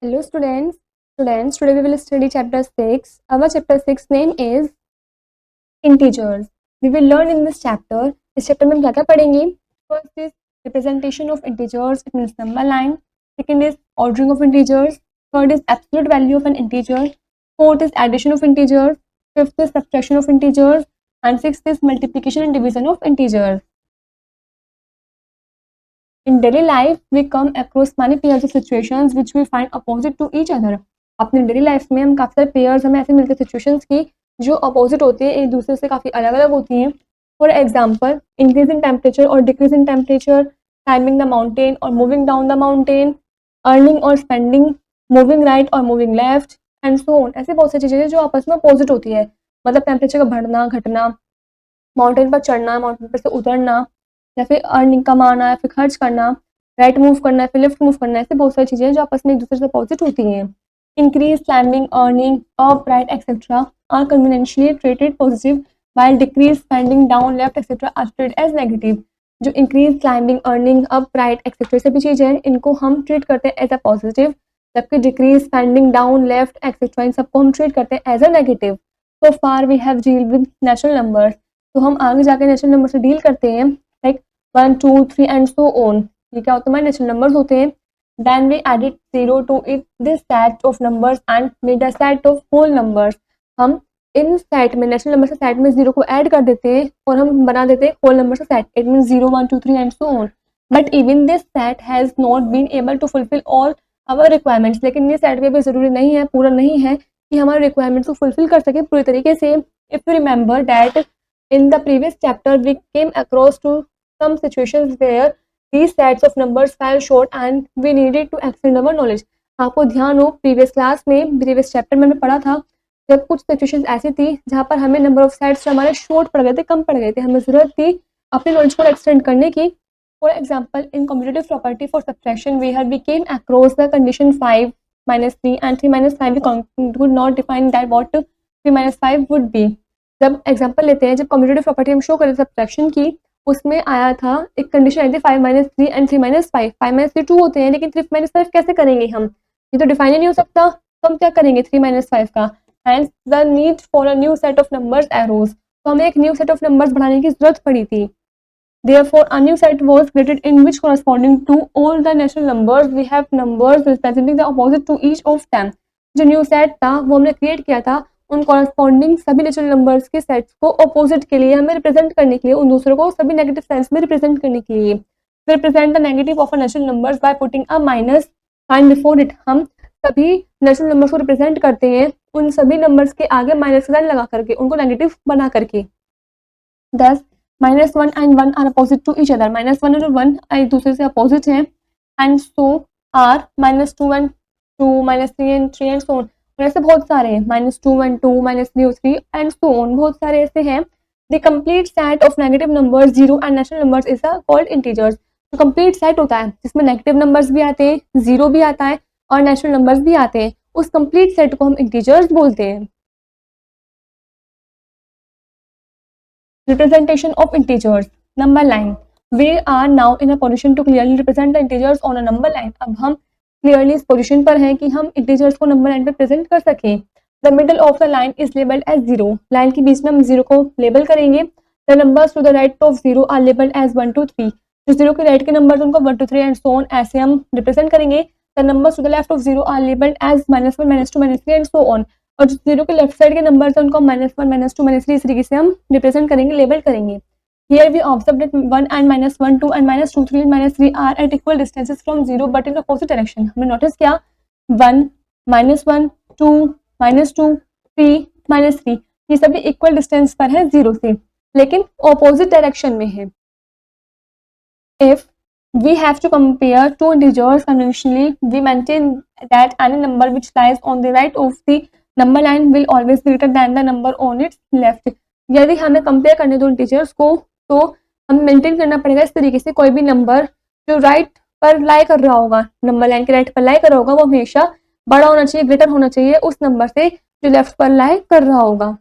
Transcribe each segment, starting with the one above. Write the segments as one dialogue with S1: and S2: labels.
S1: Hello students. Today we will study chapter 6. Our chapter 6 name is integers. We will learn in this chapter. इस chapter में हम क्या क्या पढ़ेंगे? First is representation of integers, it means number line. Second is ordering of integers. Third is absolute value of an integer. Fourth is addition of integers. Fifth is subtraction of integers. And sixth is multiplication and division of integers. In daily life, we come across many pairs of situations which we find opposite to each other. अपने daily life में हम काफ़ी सारे pairs हमें ऐसे मिलते हैं situations की जो अपोजिट होती है, एक दूसरे से काफ़ी अलग अलग होती हैं. For example, increase in temperature और decrease in temperature, climbing the mountain और moving down the mountain, earning और स्पेंडिंग, मूविंग राइट और moving left and so on. ऐसे बहुत सी चीज़ें जो आपस में अपोजिट होती है. मतलब टेम्परेचर का बढ़ना घटना, माउंटेन पर चढ़ना, माउंटेन पर से उतरना, या फिर अर्निंग कमाना या फिर खर्च करना, राइट मूव करना, फिर लेफ्ट मूव करना. ऐसे बहुत सारी चीज़ें जो आपस में एक दूसरे से अपोजिट होती हैं. Increase, climbing, earning, up, right etcetera are conveniently treated positive while decrease, spending, down, left etcetera are treated as negative. जो increase, climbing, earning, up, right etcetera सभी चीज़ें हैं, इनको हम ट्रीट करते हैं एज अ पॉजिटिव, जबकि decrease, spending, down, left etcetera इन सबको हम ट्रीट करते हैं as a negative. So far we have deal with natural numbers. तो हम आगे जाके नेचुरल नंबर से डील करते हैं, लाइक 1, 2, 3 एंड सो ऑन. ये क्या होता है? नेचुरल नंबर्स होते हैं. Then we added 0 to it this set of numbers and made a set of whole numbers. हम इन सेट में नेचुरल नंबर से सेट में 0 को ऐड कर देते हैं और हम बना देते हैं होल नंबर से set. It mean 0, 1, 2, 3 and so on. But even this set has not been able to fulfil all our requirements. लेकिन ये सेट भी ज़रूरी नहीं है, पूरा नहीं है कि हमारे रिक्वायरमेंट्स को फुलफिल कर सके पूरी तरीके से. If you remember that in the previous chapter we came across to some situations where these sets of numbers fell short and we needed to extend our knowledge. आपको ध्यान हो प्रीवियस क्लास में, previous chapter में मैंने पढ़ा था जब कुछ सिचुएशंस ऐसी थी जहाँ पर हमें नंबर ऑफ सेट्स हमारे शॉर्ट पड़ गए थे, कम पड़ गए थे, हमें ज़रूरत थी अपनी नॉलेज को एक्सटेंड करने की. For example, in competitive property for subtraction we came across the condition 5 - 3 and 3 - 5 we could not define that what 3 - 5 would be. जब एग्जांपल लेते हैं, जब कम्यूटेटिव प्रॉपर्टी हम शो करें सब्ट्रैक्शन की, उसमें आया था एक कंडीशन आई थी 5 - 3 एंड 3 - 5. 5 - 3 2 होते हैं, लेकिन 3 - 5 कैसे करेंगे हम? ये तो डिफाइन ही नहीं हो सकता. तो हम क्या करेंगे 3 - 5 का? Hence the need for a new set of numbers arose. तो हमें एक न्यू सेट ऑफ नंबर्स बढ़ाने की जरूरत पड़ी थी. Therefore, a new set was created in which corresponding to all the natural numbers we have numbers representing the opposite to each of them. जो new set था वो हमने क्रिएट किया था उन कॉरस्पॉन्डिंग सभी नेचुरल नंबर्स के सेट्स को अपोजिट के लिए हमें रिप्रेजेंट करने के लिए, उन दूसरों को सभी नेगेटिव सेंस में रिप्रेजेंट करने के लिए. Represent the negative of a natural numbers by putting a minus sign before it. हम सभी नेचुरल नंबर्स को रिप्रेजेंट करते हैं उन सभी नंबर्स के आगे माइनस साइन लगा करके, उनको नेगेटिव बना करके. दस -1 and 1 are opposite to each other. -1 और 1 एक दूसरे से अपोजिट हैं. And so are -2 and 2, -3 and 3 and so on. और ऐसे बहुत सारे हैं, -2 and 2, -3 और 3 and so on. बहुत सारे ऐसे हैं. The complete set of negative numbers 0 and natural numbers is called integers. तो कंप्लीट सेट होता है जिसमें नेगेटिव नंबर्स भी आते हैं, 0 भी आता है और नेचुरल नंबर्स भी आते हैं. उस कंप्लीट सेट को हम इंटीजर्स बोलते हैं. Representation of integers. Number line. We are now in a position to clearly represent the integers on a number line. अब हम clearly इस position पर हैं कि हम integers को number line पे present कर सकें. The middle of the line is labeled as 0. Line के बीच में हम 0 को label करेंगे. The numbers to the right of 0 are labeled as 1, 2, 3. जो 0 के right के numbers उनको 1, 2, 3 and so on ऐसे हम represent करेंगे. The numbers to the left of 0 are labeled as -1, -2, -3 and so on. और जो 0 के लेफ्ट साइड के नंबर्स हैं उनको -1, -2, -3 इस तरीके से हम रिप्रेजेंट करेंगे, लेबल करेंगे. Here we observe that 1 and -1, 2 and -2, 3 and -3 are at equal distances from 0 but in opposite direction. हमने नोटिस किया 1, -1, 2, -2, 3, -3 ये सभी इक्वल डिस्टेंस पर है 0 से, लेकिन ऑपोजिट डायरेक्शन में है. If we have to compare two integers conventionally, we maintain that any number which lies on the right of the number line will always be greater than the number on its left. यदि हमें compare करने दो integers को तो हमें maintain करना पड़ेगा इस तरीके से, कोई भी नंबर जो राइट पर लाई कर रहा होगा, नंबर लाइन के राइट पर लाई कर रहा होगा, वो हमेशा बड़ा होना चाहिए, ग्रेटर होना चाहिए उस नंबर से जो लेफ्ट पर लाई कर रहा होगा.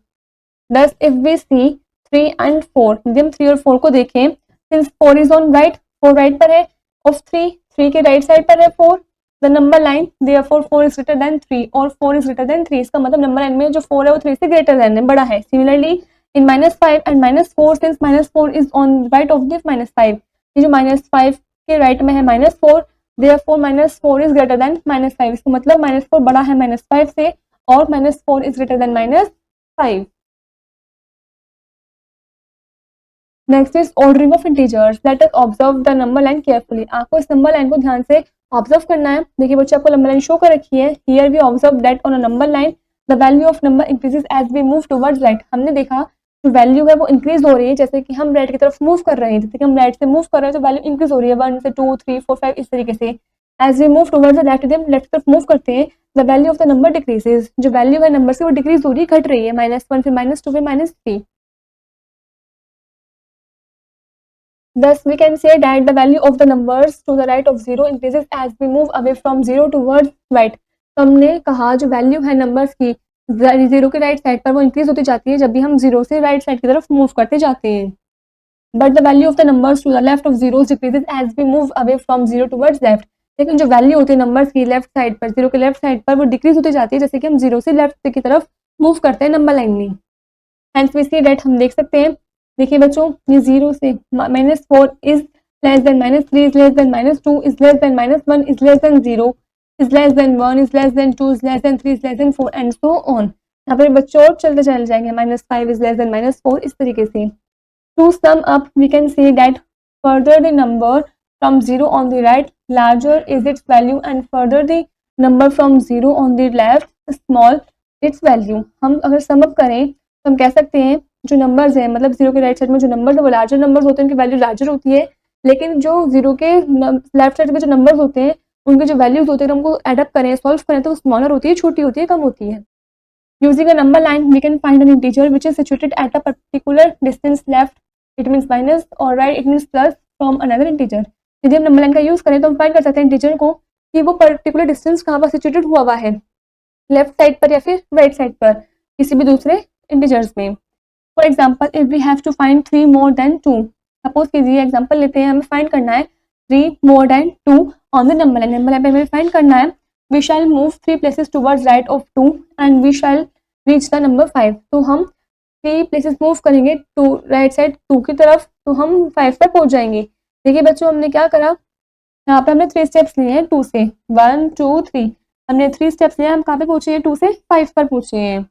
S1: Thus, if we see 3 and 4, यदि हम 3 और 4 को देखें, since 4 is on right, 4 right पर है, ऑफ 3 के राइट साइड पर है 4, the number line therefore 4 is greater than 3 और 4 इज ग्रेटर देन 3, इसका मतलब नंबर लाइन में जो 4 है वो 3 से ग्रेटर देन है, बड़ा है. Similarly in -5 and -4, since -4 is on right of this -5, ये जो -5 के राइट में है -4, देयरफॉर -4 इज ग्रेटर देन -5, इसका मतलब -4 बड़ा है -5 से और -4 is greater than -5. Next is ordering of integers. Let us observe the number line carefully. आपको इस नंबर लाइन को ध्यान से ऑब्जर्व करना है. देखिए बच्चे, आपको नंबर लाइन शो कर रखी है. Here we observe that on a number line the value of number increases as we move towards right. हमने देखा जो वैल्यू है वो इंक्रीज हो रही है जैसे कि हम राइट की तरफ मूव कर रहे हैं. जैसे कि हम राइट से मूव कर रहे हैं तो वैल्यू इंक्रीज हो रही है 1 से 2 3 4 5 इस तरीके से. As we move towards the left, जब हम लेफ्ट की तरफ मूव करते हैं the value of the number decreases. जो वैल्यू है नंबर से वो डिक्रीज हो रही है, घट रही है. -1 फिर -2 फिर -3. Thus, we can say that the value of the numbers to the right of 0 increases as we move away from 0 towards right. तो हमने कहा जो वैल्यू है नंबर्स की 0 के राइट साइड पर वो इंक्रीज होती जाती है जब भी हम 0 से राइट साइड की तरफ मूव करते जाते हैं. But the value of the numbers to the left of 0 decreases as we move away from 0 towards left. लेकिन जो वैल्यू होती है नंबर्स की लेफ्ट साइड पर, 0 के लेफ्ट साइड पर, वो डिक्रीज होती जाती है जैसे कि हम 0 से लेफ्ट की तरफ मूव करते हैं नंबर लाइन में. हेंस वी सी दैट, हम देख सकते हैं. देखिए बच्चों, ये 0 से -4 is less than -3 is less than -2 is less than -1 is less than 0 is less than 1 is less than 2 is less than 3 is less than 4 and so on. यहाँ पर बच्चों और चलते चले जाएंगे. -5 इज लेस देन -4 इस तरीके से. To sum up we can see that further the number from 0 on the right larger is its value and further the number from 0 on the left small its value. हम अगर sum up करें तो हम कह सकते हैं जो numbers हैं, मतलब 0 के राइट साइड में जो नंबर्स है वो लार्जर नंबर्स होते हैं, उनकी वैल्यू लार्जर होती है. लेकिन जो 0 के लेफ्ट साइड में जो नंबर्स होते हैं उनके जो वैल्यूज होते हैं हमको एडअप करें, सॉल्व करें तो वो स्मॉलर होती है, छोटी होती है, कम होती है. Using a number line we can find an integer which is situated at a particular distance left, it means minus, और right it means plus from another integer. यदि हम नंबर लाइन का यूज करें तो हम फाइंड कर सकते हैं इंटीजर को कि वो पर्टिकुलर डिस्टेंस कहाँ पर सिचुएटेड हुआ है, लेफ्ट साइड पर या फिर राइट साइड पर, किसी भी दूसरे इंटीजर्स में. For example if we have to find 3 more than 2, suppose कीजिए एग्जाम्पल लेते हैं, हमें फाइंड करना है 3 more than 2 on the number line. Number line पे हमें फाइंड करना है. We shall move 3 places towards right of 2 and we shall reach the number 5. तो हम 3 प्लेसेस मूव करेंगे टू राइट साइड 2 की तरफ तो हम 5 तक पहुंच जाएंगे. देखिए बच्चों, हमने क्या करा, यहाँ पे हमने 3 स्टेप्स लिए हैं 2 से, 1 2 3. हमने 3 स्टेप्स लिए, हम कहाँ पे पहुंचे हैं, 2 से 5 पर पहुंचे हैं.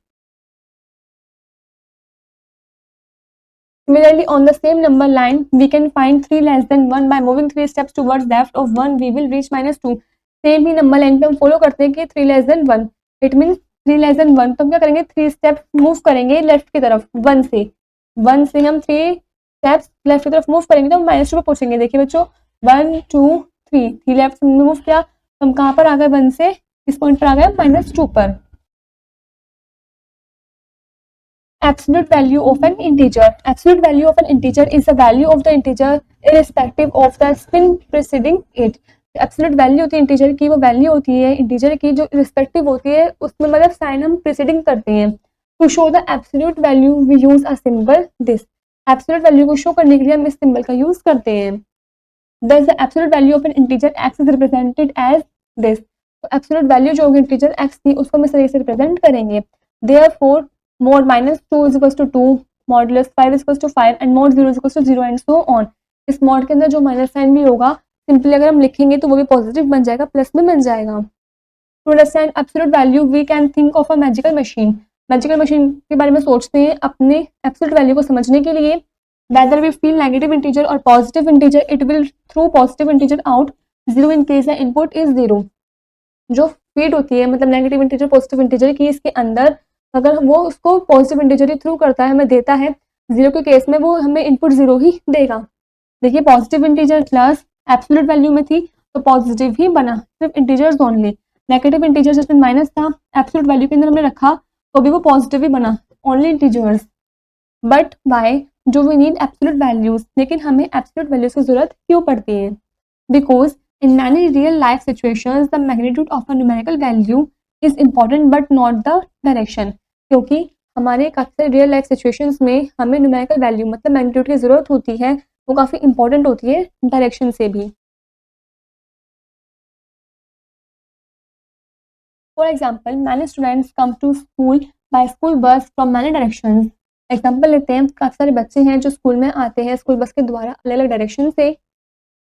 S1: Similarly, on the same number line, we can find 3 less than 1 by moving 3 steps towards left of 1, we will reach -2. Same he number line पे हम फॉलो करते हैं कि 3 less than 1, it mean 3 less than 1, तो हम क्या करेंगे 3 step move करेंगे लेफ्ट की तरफ 1 से. 1 से हम 3 स्टेप्स लेफ्ट की तरफ मूव करेंगे तो हम -2 पर पहुंचेंगे. देखिए बच्चों, 1 2 3, 3 लेफ्ट में मूव किया तो हम कहाँ पर आ गए, 1 से इस पॉइंट पर आ गए -2 पर. Absolute value of an integer. Absolute value of an integer is the value of the integer irrespective of the spin preceding it. Absolute value होती है इंटीजर की, वो वैल्यू होती है इंटीजर की जो रिस्पेक्टिव होती है, उसमें मतलब साइन हम प्रीसीडिंग करते हैं. To show the absolute value we use a symbol this. Absolute value को शो करने के लिए हम इस सिंबल का यूज करते हैं. Thus the absolute value of an integer x is represented as this. तो एब्सोल्यूट वैल्यू जो होगी इंटीजर x की उसको हम इस तरीके से रिप्रेजेंट करेंगे. Therefore mod -2 is equals to 2, modulus 5 is equals to 5 and mod 0 is equals to 0 and so on. इस mod के अंदर जो माइनस साइन भी होगा सिंपली अगर हम लिखेंगे तो वो भी पॉजिटिव बन जाएगा, प्लस में बन जाएगा. To understand absolute value we can think of a magical machine. Magical machine के बारे में सोचते हैं अपने एब्सोल्यूट वैल्यू को समझने के लिए. Whether we feel negative integer or positive integer, it will throw positive integer out 0 in case the input is 0. जो फीड होती है मतलब नेगेटिव इंटीजर पॉजिटिव इंटीजर की, इसके अंदर अगर वो उसको पॉजिटिव इंटीजर ही थ्रू करता है, हमें देता है 0 के केस में वो हमें इनपुट 0 ही देगा. देखिए positive integer plus absolute value में थी तो पॉजिटिव ही बना, सिर्फ इंटीजर्स ओनली. नेगेटिव इंटीजर जिसमें माइनस था एब्सोल्यूट वैल्यू के अंदर हमने रखा तो भी वो पॉजिटिव ही बना, ओनली इंटीजर्स. बट वाई जो वी नीड एब्सोल्यूट वैल्यूज, लेकिन हमें एब्सोल्यूट वैल्यूज की जरूरत क्यों पड़ती है? Because in many real life situations the magnitude of a numerical value is important but not the direction. क्योंकि हमारे काफ़ी रियल लाइफ सिचुएशंस में हमें न्यूमेरिकल वैल्यू मतलब मैग्नीट्यूड की जरूरत होती है, वो काफ़ी इंपॉर्टेंट होती है डायरेक्शन से भी. For example many students come to school by school bus from many directions. Example लेते हैं, काफ़ी सारे बच्चे हैं जो स्कूल में आते हैं स्कूल बस के द्वारा अलग अलग डायरेक्शन से।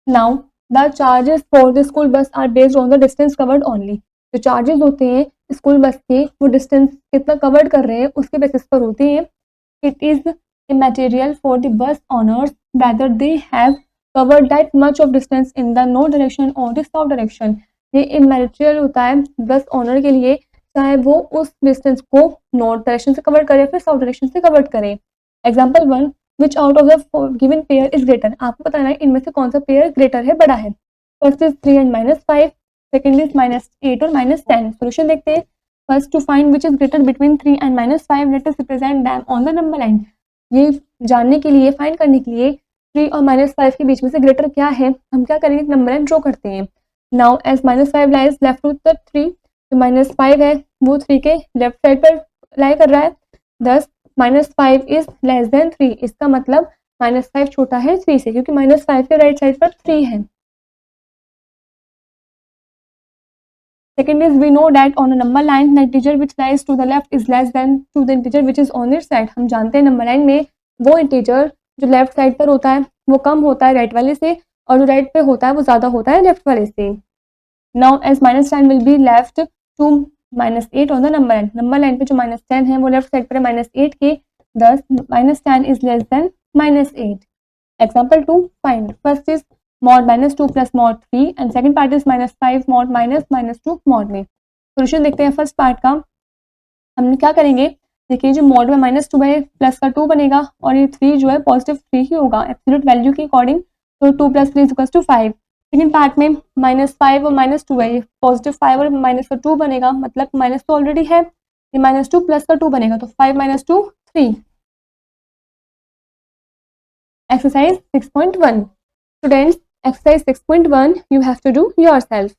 S1: Now the charges for the school bus are based on the distance covered only. जो चार्जेस होते हैं स्कूल बस के वो डिस्टेंस कितना कवर्ड कर रहे हैं उसके बेसिस पर होते हैं। It is immaterial for the bus owners whether they have covered that much of distance in the north direction or the south direction। ये immaterial होता है बस ओनर के लिए, चाहे वो उस डिस्टेंस को नॉर्थ डायरेक्शन से कवर करे फिर साउथ डायरेक्शन से कवर करे। Example 1, which out of the given pair is greater. आपको बताना है इनमें से कौन सा पेयर ग्रेटर है, बड़ा है। First is 3 and -5, second is -8 और -10। सोल्यूशन देखते हैं। First, to find which is greater between 3 and -5 let us represent them on the number line. ये जानने के लिए, फाइंड करने के लिए 3 और -5 के बीच में से ग्रेटर क्या है, हम क्या करेंगे, नंबर लाइन ड्रॉ करते हैं। Now as -5 lies left to the 3, तो -5 है वो 3 के लेफ्ट साइड पर लाई कर रहा है, thus -5 इज लेस देन 3। इसका मतलब -5 छोटा है 3 से, क्योंकि -5 के राइट साइड पर 3 है। Second is we know that on a number line the integer which lies to the left is less than to the integer which is on its side। हम जानते हैं नंबर लाइन में वो integer जो left side पर होता है वो कम होता है राइट वाले से, और जो राइट पे होता है वो ज़्यादा होता है लेफ्ट वाले से। Now as -10 will be left to -8 on the number line. Number line पे जो -10 है वो लेफ्ट साइड पर है -8 के, thus -10 is less than -8। Example 2, find first is mod -2 plus mod 3 and second part is -5 mod -2 mod में। Solution देखते हैं फर्स्ट पार्ट का। हम क्या करेंगे, देखिए जो mod में -2 है प्लस का 2 बनेगा और ये 3 जो है पॉजिटिव 3 ही होगा एब्सोल्यूट वैल्यू के अकॉर्डिंग, तो 2 + 3 = 5। सेकेंड पार्ट में -5 और -2 है, ये पॉजिटिव 5 और माइनस का 2 बनेगा, मतलब माइनस तो ऑलरेडी है, ये -2 प्लस का 2 बनेगा, तो 5 - 2 3। Exercise 6.1 students, exercise 6.1 you have to do yourself।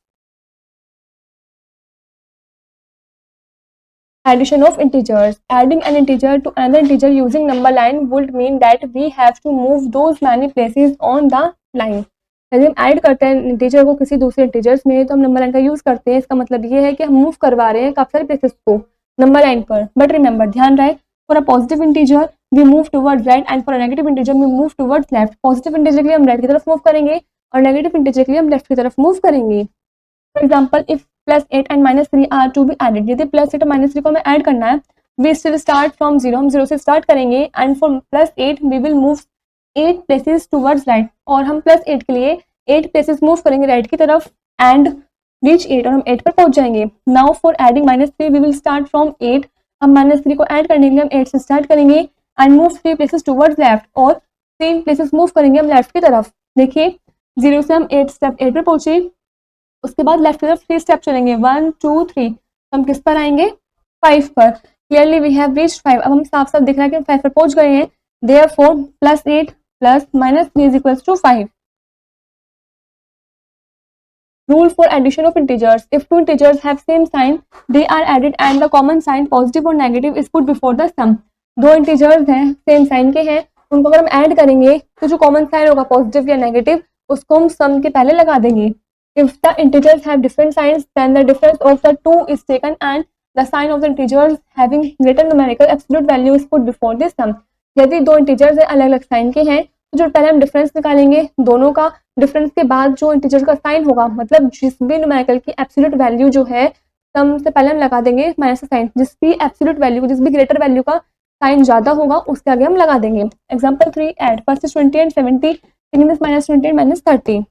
S1: Addition of integers। Adding an integer to another integer using number line would mean that we have to move those many places on the line। यदि हम add करते हैं integer को किसी दूसरे integers में तो हम नंबर लाइन का यूज करते हैं। इसका मतलब ये है कि हम मूव करवा रहे हैं काफी सारे प्लेसेस को नंबर लाइन पर। बट रिमेंबर, ध्यान रहे, for a positive integer we move towards right and for a negative integer we move towards left. Positive integer के लिए हम राइट की तरफ मूव करेंगे और नेगेटिव इंटीजर के लिए हम लेफ्ट की तरफ मूव करेंगे। For example, if +8 and -3 are to be added, यदि +8 और -3 को हमें ऐड करना है, वी स्टिल स्टार्ट फ्रॉम 0, हम 0 से स्टार्ट करेंगे and for +8 we will move 8 places towards right, और हम +8 के लिए 8 प्लेसेस मूव करेंगे राइट की तरफ एंड रीच 8, और हम 8 पर पहुंच जाएंगे। Now for adding -3 we will start from 8, हम -3 को ऐड करने के लिए हम 8 से स्टार्ट करेंगे and move 3 places towards left, और 3 प्लेसेस मूव करेंगे हम लेफ्ट की तरफ। देखिए 0 से हम 8 स्टेप 8 पर पहुंचे, उसके बाद लेफ्ट की तरफ 3 स्टेप चलेंगे 1 2 3, हम किस पर आएंगे 5 पर। क्लियरली वी हैव रीच्ड 5, अब हम साफ साफ दिख रहा है कि हम 5 पर पहुंच गए हैं। Therefore +8 + -3 = 5। Rule for addition of integers: if two integers have same sign, they are added and the common sign positive or negative is put before the sum। दो integers हैं सेम साइन के हैं, उनको अगर हम ऐड करेंगे तो जो कॉमन साइन होगा पॉजिटिव या नेगेटिव उसको हम सम के पहले लगा देंगे। If the integers have different signs, then the difference of the two is taken and the sign of the integers having greater numerical absolute value is put before this sum। यदि दो integers अलग अलग sign के हैं तो जो पहले हम डिफरेंस निकालेंगे दोनों का, डिफरेंस के बाद जो इंटीजर का साइन होगा, मतलब जिस भी न्यूमेरिकल की एब्सोल्यूट वैल्यू जो है सम से पहले हम लगा देंगे माइनस का साइन, जिसकी एब्सोल्यूट वैल्यू, जिस भी ग्रेटर वैल्यू का साइन ज्यादा होगा उसके आगे हम लगा देंगे। Example 3, add first is 20 and 70, second is -20 and -30।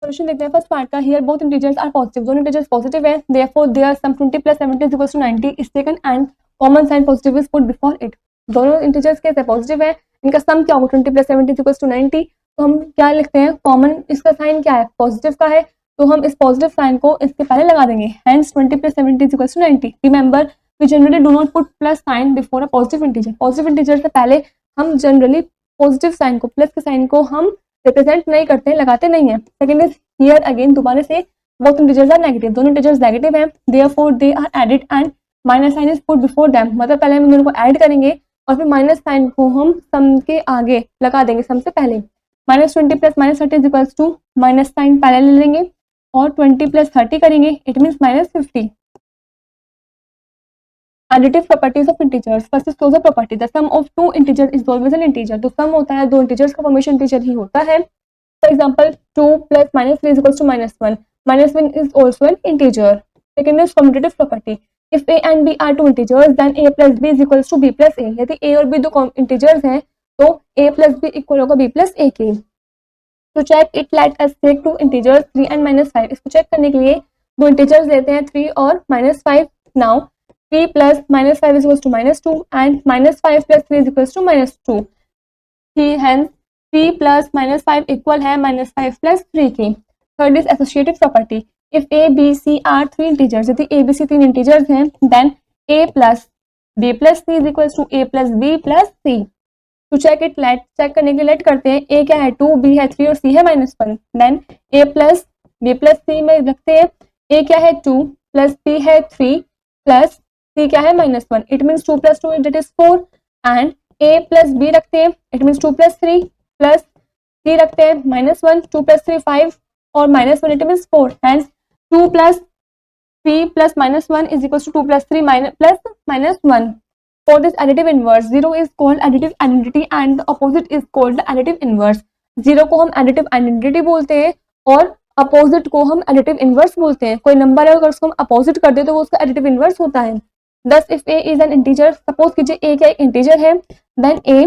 S1: Solution देखते हैं फर्स्ट पार्ट का। Here both integers are positive, दोनों इंटीजर्स पॉजिटिव है, therefore their sum 20 + 70 = 90 is taken and common sign positive is put before it. दोनों integers कैसे positive है, इनका सम क्या होगा 20 + 70 = 90, तो हम क्या लिखते हैं कॉमन, इसका साइन क्या है पॉजिटिव का है, तो हम इस पॉजिटिव साइन को इसके पहले लगा देंगे, hence 20 + 70 = 90। Remember we generally do not put plus sign before a positive integer. Positive integer से पहले हम जनरली पॉजिटिव साइन को, प्लस के साइन को हम रिप्रेजेंट नहीं करते हैं, लगाते नहीं है। सेकंड इज हियर अगेन दोबारा से बोथ इंटीजर्स आर नेगेटिव, दोनों इंटीजर्स नेगेटिव हैं, therefore they are added and minus sign is put before them, मतलब पहले हम दोनों को ऐड करेंगे और फिर माइनस साइन को हम सम के आगे लगा देंगे सम से पहले। -20 + -30 = -, माइनस साइन पहले ले लेंगे और 20 प्लस 30 करेंगे, it means -50। Additive properties of integers. First is closure property. The sum of two integers is always an integer. तो sum होता है दो integers का formation integer ही होता है. For example, 2 plus -3 is equals to -1. -1 is also an integer. Second is commutative property. If a and b are two integers, then a plus b is equals to b plus a. यदि a और b दो integers हैं, तो a plus b equal होगा b plus a के. To check it, let us take two integers 3 and -5. इसको check करने के लिए दो integers लेते हैं 3 और -5. Now 3 plus -5 is equals to -2 and -5 plus 3 is equals to -2. Hence 3 plus -5 equal है -5 plus 3 की. Third is associative property. If a, b, c are three integers, यदि a, b, c तीन integers हैं, then a plus b plus c is equals to a plus b plus c. To check it, let check करने के लिए let करते हैं. a क्या है 2, b है 3 और c है -1. Then a plus b plus c में रखते हैं. a क्या है 2 plus b है 3 plus c क्या है -1. It means 2 plus 2 that is 4 and a plus b रखते हैं, it means 2 plus 3 plus c रखते हैं -1. 2 plus 3 5 और -1 it means 4. Hence 2 plus 3 plus -1 is equals to 2 plus 3 plus -1. For this additive inverse, 0 is called additive identity and the opposite is called the additive inverse. 0 को हम additive identity बोलते हैं और opposite को हम additive inverse बोलते हैं. कोई नंबर है अगर उसको हम opposite कर दे तो वो उसका additive inverse होता है. Thus, if a is an integer, suppose कीजिए a क्या एक integer है, then a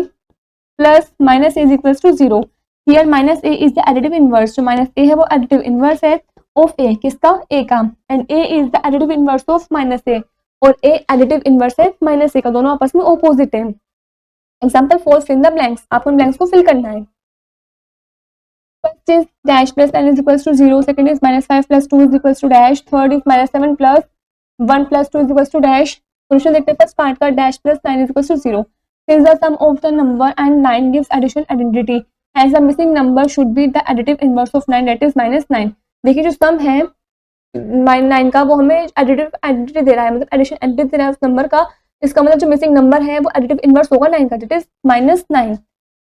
S1: plus minus a is equals to 0. Here minus a is the additive inverse. जो minus a है वो additive inverse है of a. किसका? a का. And a is the additive inverse of minus a. और a additive inverse है minus a का. दोनों आपस में opposite है. Example 4, fill in the blanks. आपको इन blanks को fill करना है. First is dash plus n is equals to 0. Second is -5 plus 2 is equals to dash. Third is -7 plus 1 plus 2 is equals to dash. Solution देखते हैं. First part का dash plus 9 is equals to 0. Since the sum of the number and 9 gives addition identity, hence the missing number should be the additive inverse of 9, that is -9. देखिए जो sum है 9 का वो हमें additive identity दे रहा है, मतलब addition identity दे रहा है उस नंबर का. इसका मतलब जो missing number है वो additive inverse होगा 9 का, that is -9.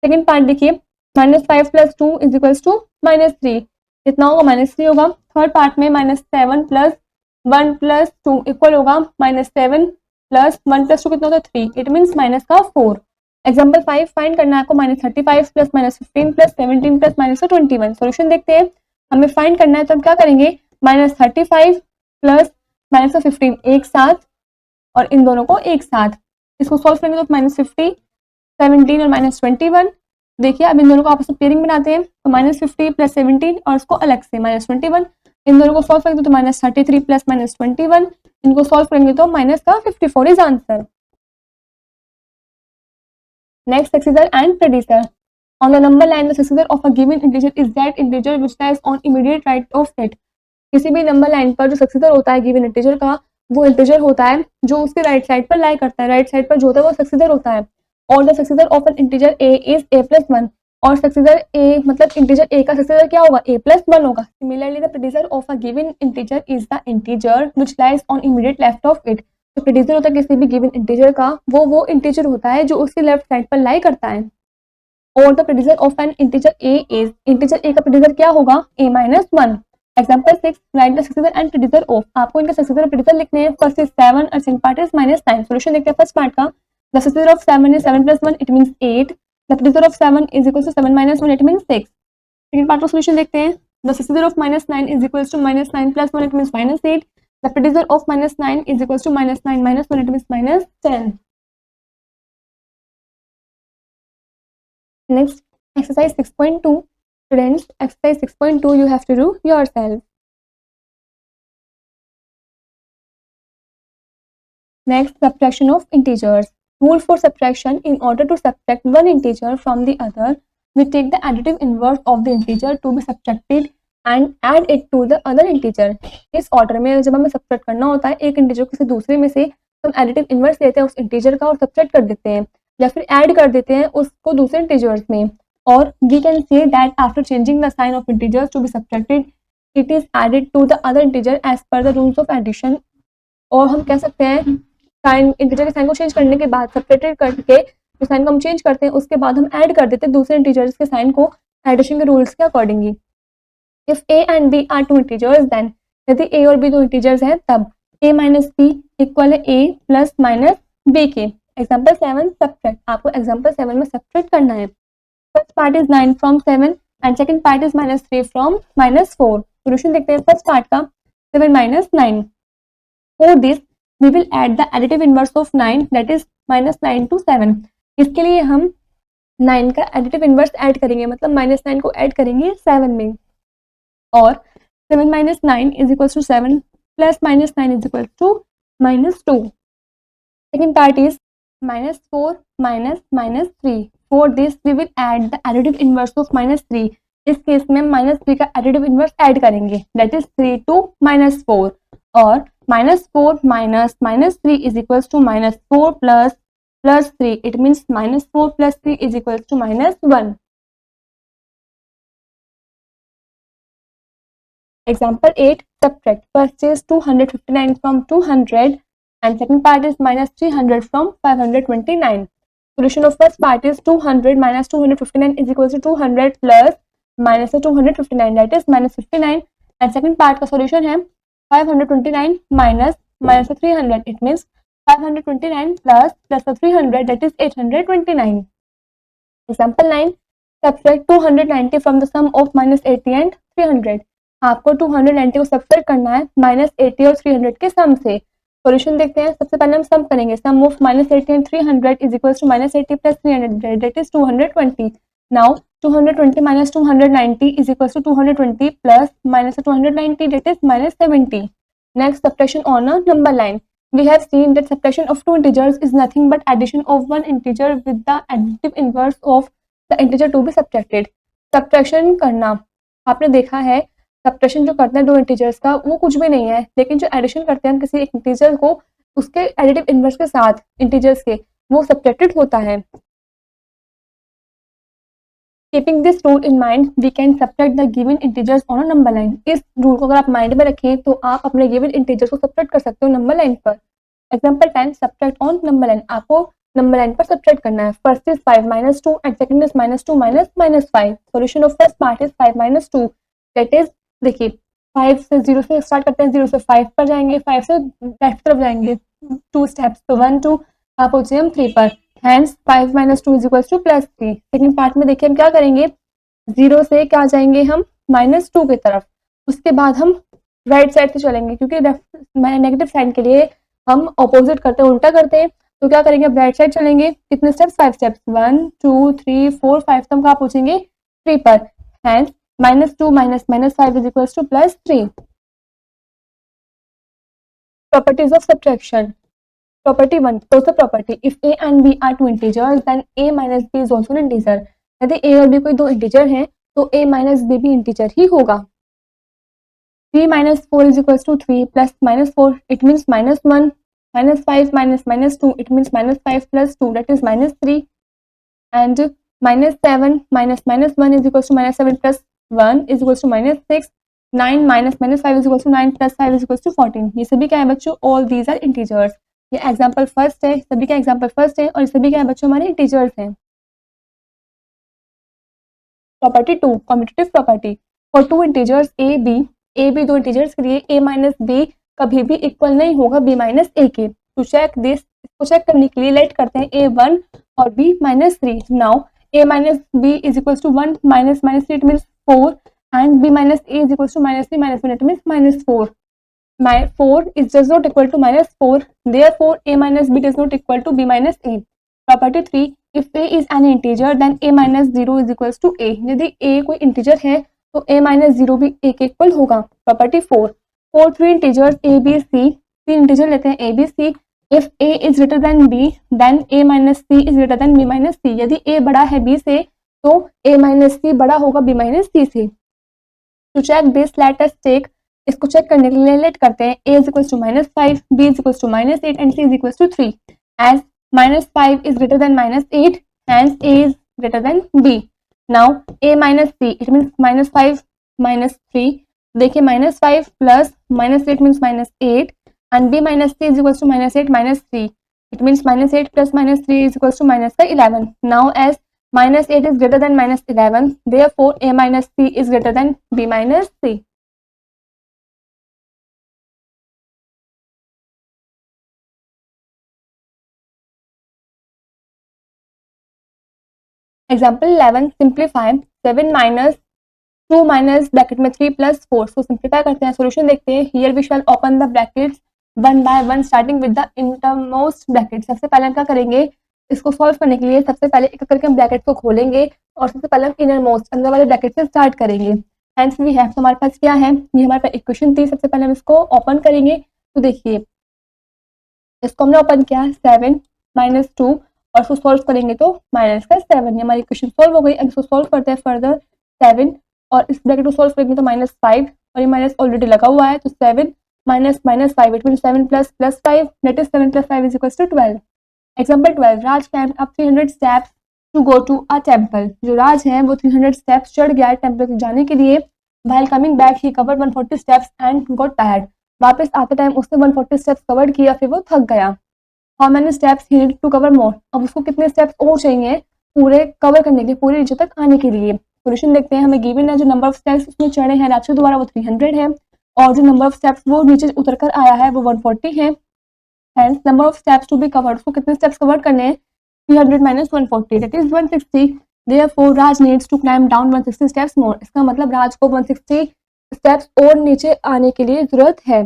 S1: सेकेंड पार्ट देखिए, -5 plus 2 is equals to -3. कितना होगा? -3 होगा. थर्ड पार्ट में -7 plus 1 plus 2 इक्वल होगा -7 plus 1 plus 2 कितना होता है 3. इट मीन्स माइनस का 4. एग्जाम्पल 5 फाइंड करना है आपको. -35 plus -15 plus 17 plus -21. सोल्यूशन देखते हैं. हमें फाइंड करना है तो हम क्या करेंगे? -35 plus -15 एक साथ और इन दोनों को एक साथ. इसको सॉल्व करेंगे तो -50, 17 और -21. देखिए अब इन दोनों को आपस में पेयरिंग बनाते हैं. तो -50 plus 17 और इसको अलग से -21. इन दोनों को सॉल्व करेंगे तो -33 plus -21. इनको सॉल्व करेंगे तो माइनस का 54 is answer. Next successor and प्रेडिसर. On the number line the successor of a given integer is that integer which lies on immediate right of it. किसी भी नंबर लाइन पर जो सक्सेसर होता है गिवन इंटीजर का, वो इंटीजर होता है जो उसके राइट साइड पर लाई करता है. राइट साइड पर जो होता है वो सक्सेसर होता है. और the successor of N integer a is a+1. और सक्सेसर a मतलब इंटीजर a का सक्सेसर क्या होगा? a+1 होगा. सिमिलरली द प्रेडिसर of a given integer is the integer which lies on immediate left of it. जो प्रेडिसर होता है किसी भी गिवन इंटीजर का, वो इंटीजर होता है जो उसके लेफ्ट साइड पर लाई करता है. और द प्रेडिसर of N integer a is, integer a का प्रेडिसर क्या होगा? a-1. Example 6, right the successor and प्रेडिसर ऑफ. आपको इनके सक्सेसर और प्रेडिसर लिखने हैं. फर्स्ट इज 7 और सेकंड पार्ट इज -9. सोल्यूशन देखते हैं फर्स्ट पार्ट का. The successor of 7 is 7 plus 1, it means 8. The predictor of 7 is equals to 7 minus 1, it means 6. Second part of solution देखते हैं. The successor of -9 is equals to -9 plus 1, it means -8. The predictor of -9 is equals to -9 minus 1, it means -10. Next, exercise 6.2. Students, exercise 6.2 you have to do yourself. Next, subtraction of integers. Rule for subtraction: in order to subtract one integer from the other, we take the additive inverse of the integer to be subtracted and add it to the other integer. इस order में जब हमें subtract करना होता है एक integer को किसी दूसरे में से, तो हम एडिटिव इनवर्स लेते हैं उस इंटीजर का और सब्ट्रैक्ट कर देते हैं या फिर ऐड कर देते हैं उसको दूसरे इंटीजर्स में. और we can say that after changing the sign of integers to be subtracted, it is added to the other integer as per the rules of addition. और हम कह सकते हैं साइन, इंटीजर के साइन को चेंज करने के बाद सब्ट्रैक्टेड करके जो साइन को हम चेंज करते हैं उसके बाद हम ऐड कर देते हैं दूसरे इंटीजर्स के साइन को एडिशन के रूल्स के accordingly. If a and b are two integers then, यदि a और b दो इंटीजर्स हैं तब a माइनस b इक्वल है a प्लस माइनस b के। एग्जाम्पल 7 सब्ट्रैक्ट, आपको एग्जाम्पल 7 में सब्ट्रैक्ट करना है। First part is 9 from 7 and second part is -3 from -4। Solution देखते हैं फर्स्ट पार्ट का 7 minus 9। For this we will add the additive inverse of 9 that is -9 to 7। इसके लिए हम 9 का एडिटिव इनवर्स ऐड करेंगे, मतलब -9 को ऐड करेंगे 7 में, और 7 minus 9 is equals to 7 plus -9 is equals to -2। Second part is -4 minus -3। For this we will add the additive inverse of -3। इस केस में -3 का एडिटिव इनवर्स ऐड करेंगे, that is 3 to -4, और -4 minus -3 is equals to -4 plus 3। It means -4 plus 3 is equals to -1। Example 8 subtract, first is 259 from 200 and second part is -300 from 529। Solution of first part is 200 minus 259 is equals to 200 plus minus 259 that is -59, and second part का solution है 529 minus 300। It means 529 plus 300 that is 829। Example 9 subtract 290 from the sum of -80 and 300। आपको 290 को subtract करना है -80 और 300 के सम से। Solution देखते हैं। सबसे पहले हम सम करेंगे, sum of -80 and 300 is equals to -80 plus 300 that is 220। Now 220 minus 290 is equals to 220 plus minus 290 that is -70। Next, subtraction on a number line. We have seen that subtraction of two integers is nothing but addition of one integer with the additive inverse of the integer to be subtracted। Subtraction करना आपने देखा है, subtraction जो करते हैं दो integers का वो कुछ भी नहीं है, लेकिन जो एडिशन करते हैं हम किसी एक इंटीजर को उसके एडिटिव इनवर्स के साथ इंटीजर्स के, वो सब्ट्रैक्टेड होता है। Keeping this rule in mind we can subtract the given integers on a number line. इस रूल को अगर आप माइंड में रखें तो आप अपने गिवन इंटीजर्स को सब्ट्रैक्ट कर सकते हो नंबर लाइन पर। Example 10 subtract on number line, आपको नंबर लाइन पर सब्ट्रैक्ट करना है। First is 5 minus 2 and second is -2 -5। Solution of first part is 5 minus 2 that is, देखिए 5 से 0 से स्टार्ट करते हैं, 0 से 5 पर जाएंगे, 5 से लेफ्ट तरफ जाएंगे 2 स्टेप्स, तो 1 2 आप पहुंचे हम 3 पर। Hence 5 minus 2 is equals to +3। सेकंड पार्ट में देखिए हम क्या करेंगे, 0 से क्या जाएंगे हम -2 की तरफ, उसके बाद हम राइट साइड से चलेंगे क्योंकि नेगेटिव साइन के लिए हम ऑपोजिट करते हैं, उल्टा करते हैं, तो क्या करेंगे अब राइट साइड चलेंगे। कितने स्टेप्स, 5 स्टेप्स, 1 2 3 4 5, तो हम कहाँ पहुंचेंगे 3 पर। Hence -2 minus -5 is equals to +3। Properties of subtraction. Property 1, closure property. If a and b are two integers, then a minus b is also an integer। यदि a और b कोई दो इंटीजर हैं तो a minus b भी integer ही होगा। 3 minus 4 is equals to 3 plus -4 it means -1, -5 minus -2 it means -5 plus 2 that is -3, and -7 minus -1 is equals to -7 plus 1 is equals to -6। 9 minus -5 is equals to 9 plus 5 is equals to 14। ये सभी क्या है बच्चों, all these are integers. ये example first है, सभी का example first है, और सभी क्या है बच्चों हमारे इंटीजर्स हैं। Property 2, commutative property. For two integers A B दो इंटीजर्स के लिए a माइनस बी कभी भी इक्वल नहीं होगा b माइनस ए के। टू चेक दिस, इसको चेक करने के लिए लेट करते हैं a1 और b -3। Now a minus b is equals to 1 minus -3 it means 4, and b minus a is equals to -3 minus 1 it means -4। 4 is does not equal to -4, therefore a minus b does not equal to b minus a। Property 3, if a is an integer then a minus 0 is equals to a। यदि a कोई integer है तो a minus 0 भी a के equal होगा। Property 4, for three integers a b c, तीन integer लेते हैं a b c, if a is greater than b then a minus c is greater than b minus c। यदि a बड़ा है b से तो a minus c बड़ा होगा b minus c से। To check this let us take, इसको check करने के लिए लेट करते हैं a is equals to -5, b is equals to -8 and c is equals to 3। as -5 is greater than -8 hence a is greater than b। now a minus c it means -5 -3, देखिए -5 plus -8 means -8 and b minus c is equals to -8 -3 it means -8 plus -3 is equals to -11। now as -8 is greater than -11, therefore a minus c is greater than b minus c. Example 11, simplify 7 minus 2 minus bracket में 3 plus 4. सो simplify करते हैं, solution देखते हैं. Here we shall open the brackets one by one starting with the innermost bracket. सबसे पहले हम क्या करेंगे, इसको सॉल्व करने के लिए सबसे पहले एक करके हम ब्रैकेट को खोलेंगे और सबसे पहले हम इनर मोस्ट अंदर वाले ब्रैकेट से स्टार्ट करेंगे. हेंस वी हैव, तो हमारे पास क्या है, ये हमारे पास इक्वेशन थी. सबसे पहले हम इसको ओपन करेंगे. तो देखिए इसको हमने ओपन किया 7 minus 2 और इसको सॉल्व करेंगे तो माइनस का 7. ये हमारी इक्वेशन सॉल्व हो गई. अब इसको सॉल्व करते हैं फर्दर 7 और इस ब्रैकेट को सॉल्व करेंगे तो -5 और ये माइनस ऑलरेडी लगा हुआ है. तो 7 minus -5 it means 7 plus 5 that is 7 plus 5 is equals to 12. Example 12, Raj climbed up 300 steps to go to a temple. जो राज है वो 300 steps चढ़ गया टेम्पल तक जाने के लिए. while coming back he covered 140 steps and got tired. वापस आते टाइम उसने 140 स्टेप्स कवर किया, फिर वो थक गया. How many steps he need to cover more. अब उसको कितने स्टेप्स और चाहिए पूरे कवर करने के लिए, पूरे नीचे तक आने के लिए. सोल्यूशन देखते हैं. हमें गिवन है जो नंबर ऑफ स्टेप्स उसने चढ़े हैं राज के द्वारा वो 300 है और जो नंबर ऑफ स्टेप्स वो नीचे उतर कर आया है वो 140 है. Hence number of steps to be covered, उसको कितने स्टेप्स कवर करने हैं, 300 minus 140 that is 160. Therefore Raj needs to climb down 160 steps more. इसका मतलब राज को 160 स्टेप्स और नीचे आने के लिए जरूरत है.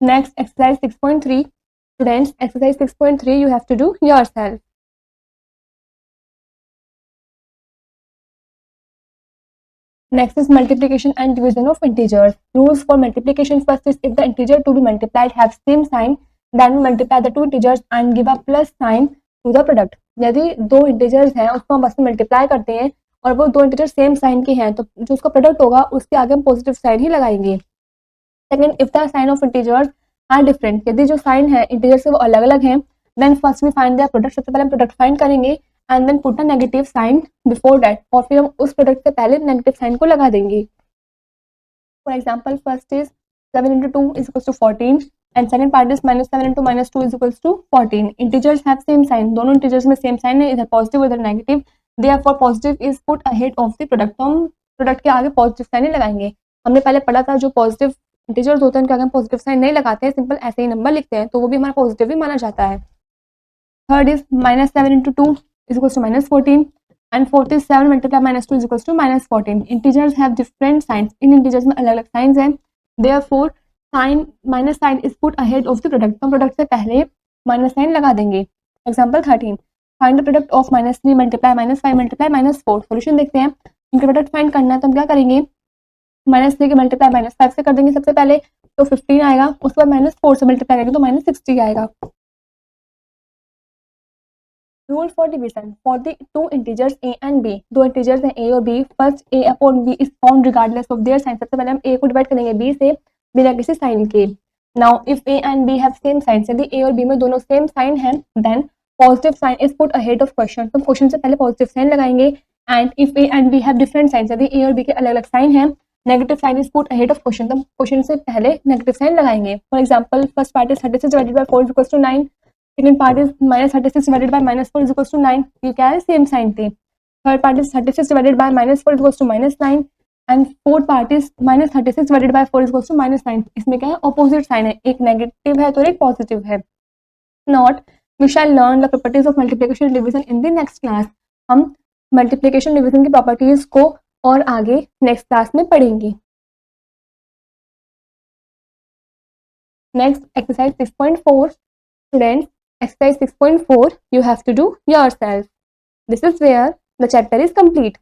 S1: Next exercise 6.3. Students exercise 6.3 you have to do yourself. Next is multiplication and division of integers. Rules for multiplication. First is if the integer to be multiplied have same sign, then we multiply the two integers and give a plus sign to the product. यदि दो इंटीजर्स हैं उसको हम बस में multiply करते हैं और वो दो इंटीजर सेम साइन के हैं तो जो उसका प्रोडक्ट होगा उसके आगे हम पॉजिटिव साइन ही लगाएंगे. Second, if the sign of integers are different, यदि जो साइन है इंटीजर से वो अलग अलग हैं, then first we find the product. सबसे पहले हम प्रोडक्ट फाइंड करेंगे and then put a negative sign before that, और फिर हम उस प्रोडक्ट से पहले नेगेटिव साइन को लगा देंगे. For example first is 7 into 2 is equals to 14 and second part is -7 into -2 is equals to 14. Integers have same sign, दोनों इंटीजर्स में सेम साइन है, इधर पॉजिटिव इधर negative. Therefore positive is put ahead of the product, तो हम product के आगे positive sign ही लगाएंगे. हमने पहले पढ़ा था जो पॉजिटिव इंटीजर्स होते हैं उनके आगे हम पॉजिटिव साइन नहीं लगाते हैं, सिंपल ऐसे ही नंबर लिखते हैं तो वो भी हमारा पॉजिटिव ही माना जाता है. Third is -7 into 2 is equals to -14 and fourth is 7 multiplied -2 is equals to -14. Integers have different signs, इन इंटीजर्स में अलग अलग साइंस हैं. Therefore sign minus sign is put ahead of the product, तो प्रोडक्ट से पहले माइनस साइन लगा देंगे. Example 13, find the product of -3 multiply -5 multiply -4. Solution देखते हैं. इनका प्रोडक्ट फाइंड करना है तो हम क्या करेंगे, -3 के मल्टीप्लाई -5 से कर देंगे सबसे पहले तो 15 आएगा, उसके बाद -4 से मल्टीप्लाई करेंगे तो -60 आएगा. Rule for division for the two integers a and b. दो इंटीजर्स हैं a और b. First a upon b is found regardless of their sign. सबसे पहले हम a को डिवाइड करेंगे b से बिना किसी साइन के. Now if a and b have same sign, यदि a और b में दोनों सेम साइन हैं then positive sign is put ahead of question, तो क्वेश्चन से पहले पॉजिटिव साइन लगाएंगे. And if a and b have different sign, यदि a और b के अलग अलग साइन हैं negative sign is put ahead of question, तो क्वेश्चन से पहले नेगेटिव साइन लगाएंगे. For example first part is 36 divided by 4 is equal to 9. Second part is -36 divided by -4 is equals to 9. ये क्या है, सेम साइन थे. Third part is 36 divided by -4 is equals to -9 and fourth part is -36 divided by 4 is equals to -9. इसमें क्या है, opposite sign है, एक negative है तो एक पॉजिटिव है. Not we shall learn the properties of multiplication division in the next class. हम मल्टीप्लिकेशन डिवीजन की प्रॉपर्टीज को और आगे नेक्स्ट क्लास में पढ़ेंगे. Next exercise 6.4. Students exercise 6.4 you have to do yourself. This is where the chapter is complete.